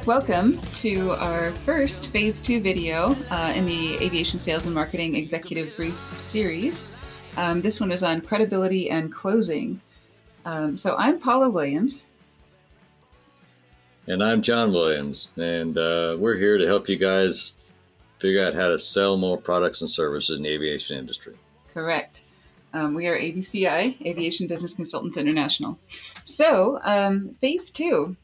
Welcome to our first Phase 2 video in the Aviation Sales and Marketing Executive Brief series. This one is on credibility and closing. So I'm Paula Williams. And I'm John Williams, and we're here to help you guys figure out how to sell more products and services in the aviation industry. Correct. We are ABCI, Aviation Business Consultants International. So Phase 2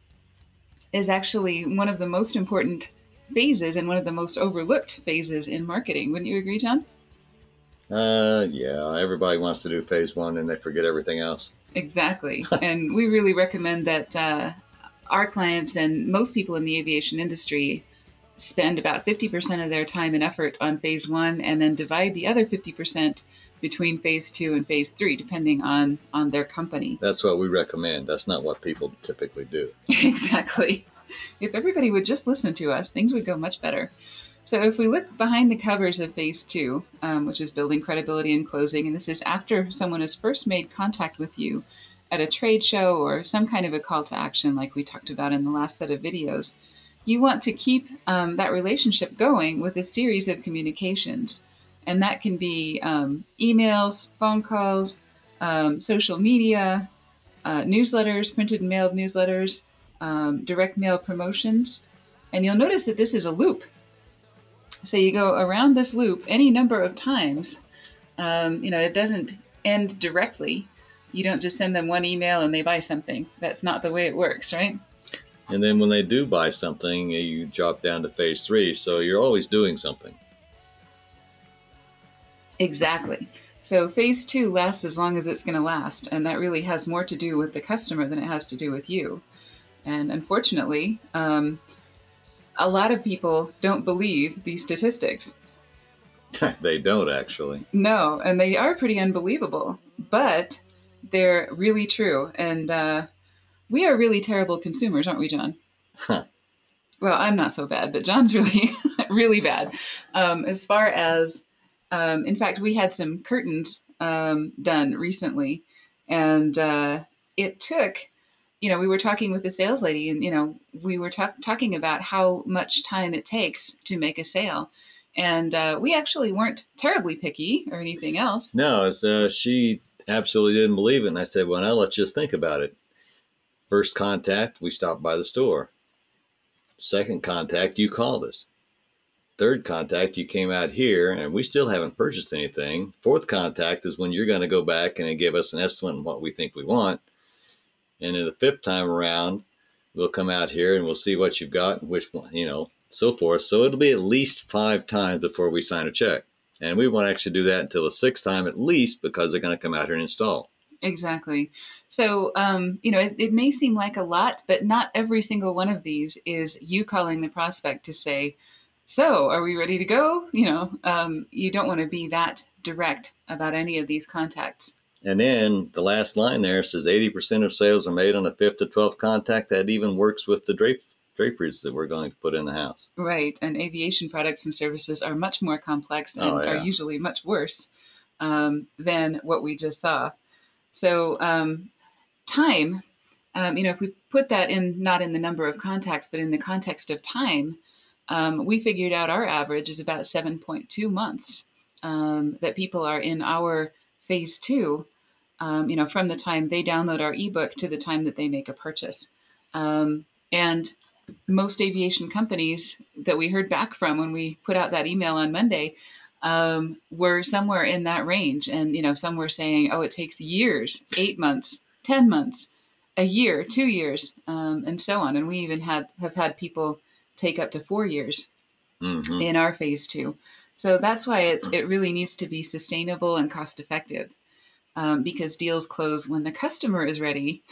is actually one of the most important phases and one of the most overlooked phases in marketing. Wouldn't you agree, John? Yeah, everybody wants to do Phase 1 and they forget everything else. Exactly. And we really recommend that our clients and most people in the aviation industry spend about 50% of their time and effort on Phase 1 and then divide the other 50% between Phase 2 and Phase 3, depending on their company. That's what we recommend. That's not what people typically do. Exactly. If everybody would just listen to us, things would go much better. So if we look behind the covers of Phase 2, which is building credibility and closing, and this is after someone has first made contact with you at a trade show or some kind of a call to action like we talked about in the last set of videos, you want to keep that relationship going with a series of communications. And that can be emails, phone calls, social media, newsletters, printed and mailed newsletters, direct mail promotions. And you'll notice that this is a loop. So you go around this loop any number of times. It doesn't end directly. You don't just send them one email and they buy something. That's not the way it works, right? And then when they do buy something, you drop down to Phase 3. So you're always doing something. Exactly. So Phase 2 lasts as long as it's going to last, and that really has more to do with the customer than it has to do with you. And unfortunately, a lot of people don't believe these statistics. They don't, actually. No, and they are pretty unbelievable, but they're really true. And we are really terrible consumers, aren't we, John? Huh. Well, I'm not so bad, but John's really, really bad. As far as in fact, we had some curtains done recently, and it took, we were talking with the sales lady, and, we were talking about how much time it takes to make a sale. And we actually weren't terribly picky or anything else. No, she absolutely didn't believe it. And I said, well, now let's just think about it. First contact, we stopped by the store. Second contact, you called us. Third contact, you came out here, and we still haven't purchased anything. Fourth contact is when you're going to go back and give us an estimate on what we think we want. And in the fifth time around, we'll come out here and we'll see what you've got, which one, so forth. So it'll be at least 5 times before we sign a check. And we won't actually do that until the 6th time at least, because they're going to come out here and install. Exactly. So, it may seem like a lot, but not every single one of these is you calling the prospect to say, so, are we ready to go? You don't want to be that direct about any of these contacts. And then the last line there says 80% of sales are made on the 5th to 12th contact. That even works with the draperies that we're going to put in the house. Right. And aviation products and services are much more complex and are usually much worse than what we just saw. So time, if we put that in, not in the number of contacts, but in the context of time, we figured out our average is about 7.2 months that people are in our Phase 2, from the time they download our ebook to the time that they make a purchase. And most aviation companies that we heard back from when we put out that email on Monday were somewhere in that range. And, some were saying, oh, it takes years, 8 months, 10 months, a year, 2 years, and so on. And we even have had people take up to 4 years in our Phase 2. So that's why it really needs to be sustainable and cost effective, because deals close when the customer is ready,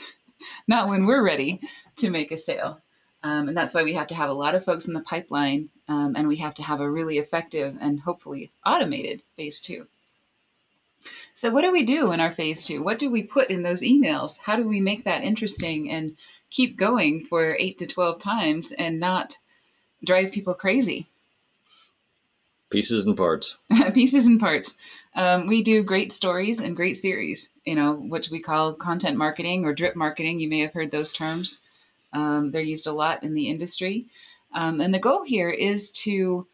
not when we're ready to make a sale. And that's why we have to have a lot of folks in the pipeline, and we have to have a really effective and hopefully automated Phase 2. So what do we do in our Phase 2? What do we put in those emails? How do we make that interesting and keep going for 8 to 12 times and not drive people crazy? Pieces and parts. Pieces and parts. We do great stories and great series, which we call content marketing or drip marketing. You may have heard those terms. They're used a lot in the industry. And the goal here is to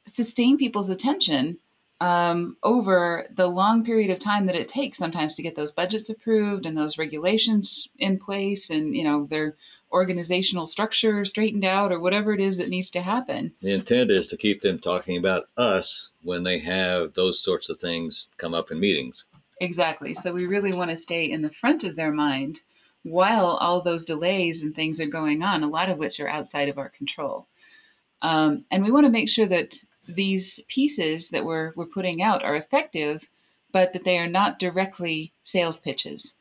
sustain people's attention over the long period of time that it takes sometimes to get those budgets approved and those regulations in place and, their organizational structure straightened out or whatever it is that needs to happen. The intent is to keep them talking about us when they have those sorts of things come up in meetings. Exactly. So we really want to stay in the front of their mind while all those delays and things are going on, a lot of which are outside of our control. And we want to make sure that these pieces that we're putting out are effective, but that they are not directly sales pitches.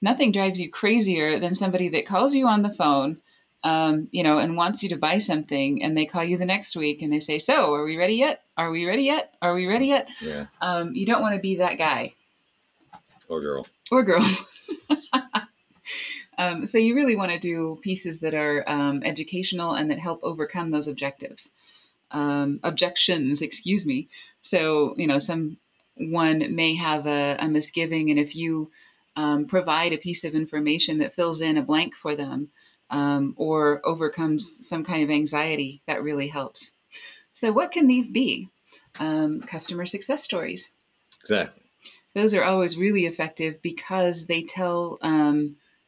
Nothing drives you crazier than somebody that calls you on the phone, and wants you to buy something, and they call you the next week and they say, "So, are we ready yet? Are we ready yet? Are we ready yet?" Yeah. You don't want to be that guy. Or girl. Or girl. So you really want to do pieces that are educational and that help overcome those objectives. Objections, excuse me. So, someone may have a misgiving, and if you provide a piece of information that fills in a blank for them or overcomes some kind of anxiety, that really helps. So what can these be? Customer success stories. Exactly. Those are always really effective because they tell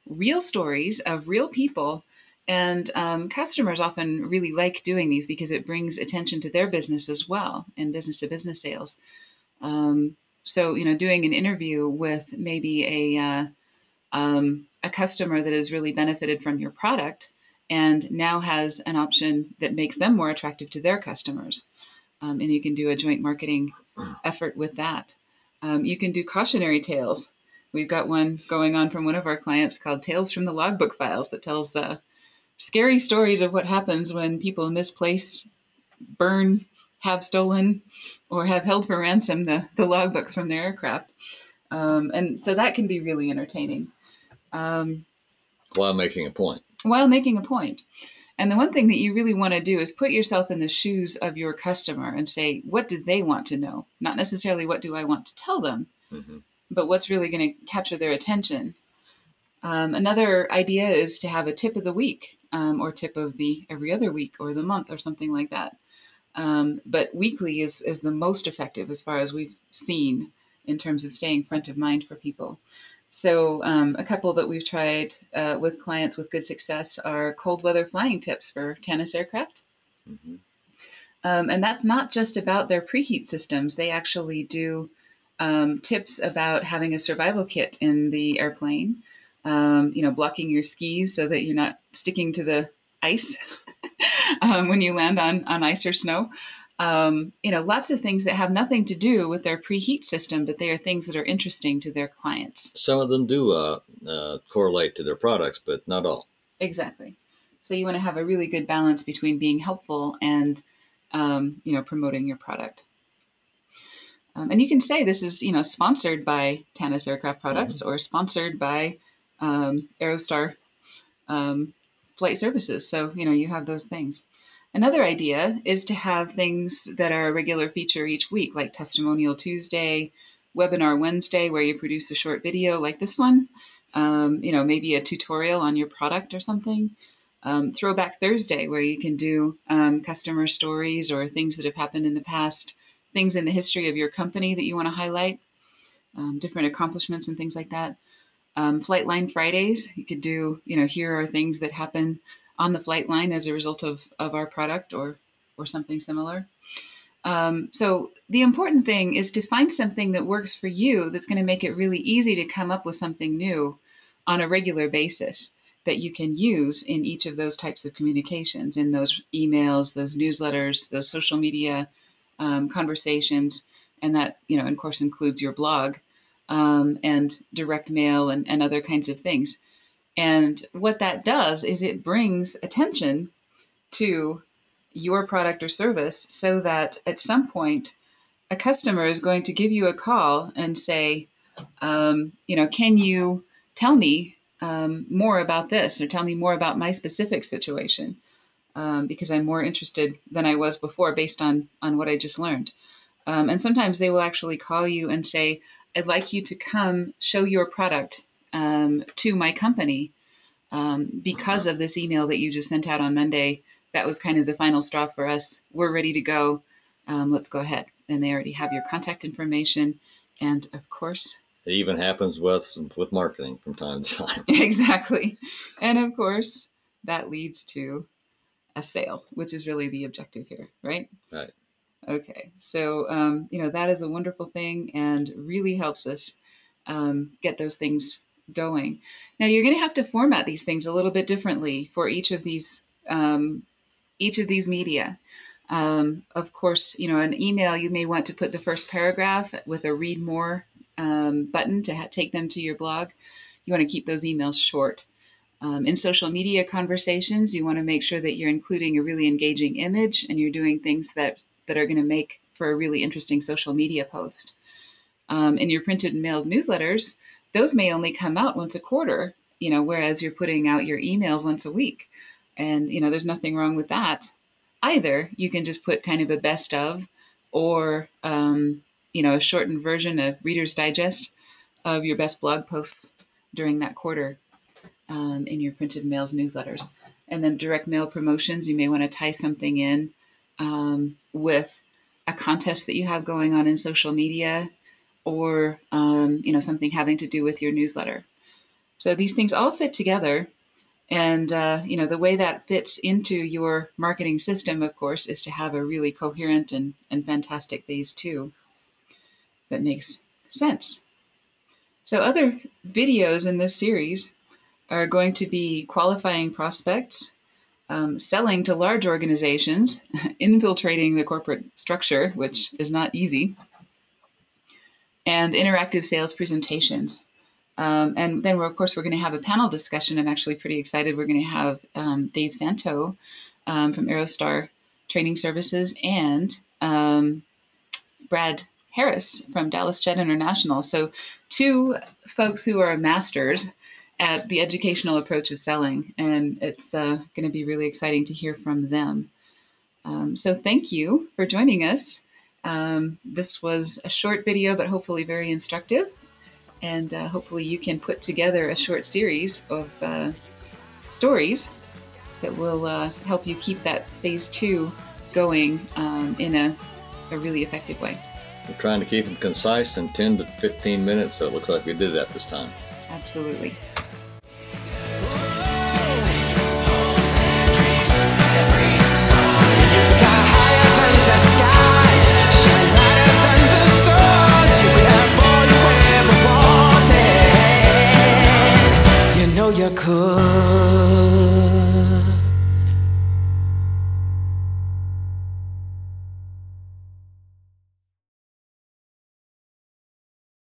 real stories of real people. And customers often really like doing these because it brings attention to their business as well in business-to-business sales. So, doing an interview with maybe a customer that has really benefited from your product and now has an option that makes them more attractive to their customers. And you can do a joint marketing effort with that. You can do cautionary tales. We've got one going on from one of our clients called Tales from the Logbook Files that tells scary stories of what happens when people misplace, burn, have stolen, or have held for ransom the logbooks from their aircraft. And so that can be really entertaining. While making a point. While making a point. And the one thing that you really want to do is put yourself in the shoes of your customer and say, what do they want to know? Not necessarily what do I want to tell them, but what's really going to capture their attention. Another idea is to have a tip of the week or tip of the every other week or the month or something like that. But weekly is the most effective as far as we've seen in terms of staying front of mind for people. So a couple that we've tried with clients with good success are cold weather flying tips for Tanis aircraft. And that's not just about their preheat systems. They actually do tips about having a survival kit in the airplane, blocking your skis so that you're not sticking to the ice when you land on ice or snow. Lots of things that have nothing to do with their preheat system, but they are things that are interesting to their clients. Some of them do correlate to their products, but not all. Exactly. So you want to have a really good balance between being helpful and, promoting your product. And you can say this is, sponsored by Tanis Aircraft Products or sponsored by Aerostar Flight Services. So, you have those things. Another idea is to have things that are a regular feature each week, like Testimonial Tuesday, Webinar Wednesday, where you produce a short video like this one, maybe a tutorial on your product or something. Throwback Thursday, where you can do customer stories or things that have happened in the past, things in the history of your company that you want to highlight, different accomplishments and things like that. Flightline Fridays, you could do, here are things that happen on the flight line as a result of our product or something similar. So the important thing is to find something that works for you that's going to make it really easy to come up with something new on a regular basis that you can use in each of those types of communications, in those emails, those newsletters, those social media conversations, and that, of course, includes your blog and direct mail and other kinds of things. And what that does is it brings attention to your product or service so that at some point a customer is going to give you a call and say, can you tell me more about this or tell me more about my specific situation because I'm more interested than I was before based on what I just learned. And sometimes they will actually call you and say, I'd like you to come show your product to my company because of this email that you just sent out on Monday, that was kind of the final straw for us. We're ready to go. Let's go ahead. And they already have your contact information. And of course, it even happens with marketing from time to time. Exactly. And of course, that leads to a sale, which is really the objective here, right? Right. Okay. So, that is a wonderful thing and really helps us get those things going. Now, you're going to have to format these things a little bit differently for each of these media. Of course, an email, you may want to put the first paragraph with a read more button to take them to your blog. You want to keep those emails short. In social media conversations, you want to make sure that you're including a really engaging image and you're doing things that are going to make for a really interesting social media post. In your printed and mailed newsletters, those may only come out once a quarter, whereas you're putting out your emails once a week. And, there's nothing wrong with that either. You can just put kind of a best of or, a shortened version, a Reader's Digest of your best blog posts during that quarter in your printed mails newsletters. And then direct mail promotions, you may want to tie something in with a contest that you have going on in social media or, something having to do with your newsletter. So these things all fit together. And, the way that fits into your marketing system, of course, is to have a really coherent and fantastic phase 2 that makes sense. So other videos in this series are going to be qualifying prospects, selling to large organizations, infiltrating the corporate structure, which is not easy, and interactive sales presentations. And then, of course, we're going to have a panel discussion. I'm actually pretty excited. We're going to have Dave Santo from Aerostar Training Services and Brad Harris from Dallas Jet International. So 2 folks who are masters at the educational approach of selling. And it's going to be really exciting to hear from them. So thank you for joining us. This was a short video, but hopefully very instructive. And hopefully you can put together a short series of stories that will help you keep that phase 2 going in a really effective way. We're trying to keep them concise in 10 to 15 minutes, so it looks like we did that this time. Absolutely. You could.